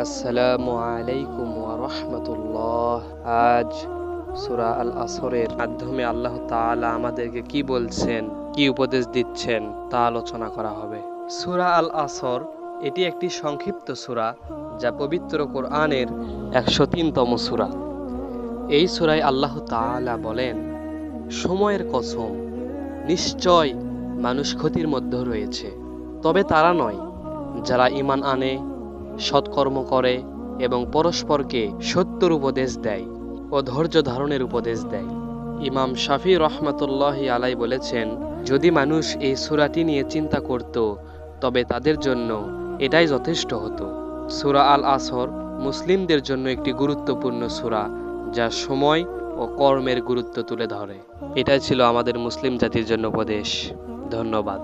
আসসালামু আলাইকুম ওয়া রাহমাতুল্লাহ। আজ সূরা আল আসরের মাধ্যমে আল্লাহ তাআলা আমাদেরকে কি বলছেন, কি উপদেশ দিচ্ছেন তা আলোচনা করা হবে। সূরা আল আসর এটি একটি সংক্ষিপ্ত সূরা, যা পবিত্র কোরআনের 103তম সূরা। এই সূরায় আল্লাহ তাআলা বলেন, সময়ের কসম, নিশ্চয় মানুষ ক্ষতির মধ্যে রয়েছে, তবে তারা নয় যারা ঈমান আনে, সৎকর্ম করে এবং পরস্পরকে সত্যর উপদেশ দেয় ও ধৈর্য ধারণের উপদেশ দেয়। ইমাম শাফি রহমাতুল্লাহি আলাই বলেছেন, যদি মানুষ এই সূরাটি নিয়ে চিন্তা করত তবে তাদের জন্য এটাই যথেষ্ট হতো। সূরা আল আসর মুসলিমদের জন্য একটি গুরুত্বপূর্ণ সূরা, যা সময় ও কর্মের গুরুত্ব তুলে ধরে। এটাই ছিল আমাদের মুসলিম জাতির জন্য উপদেশ। ধন্যবাদ।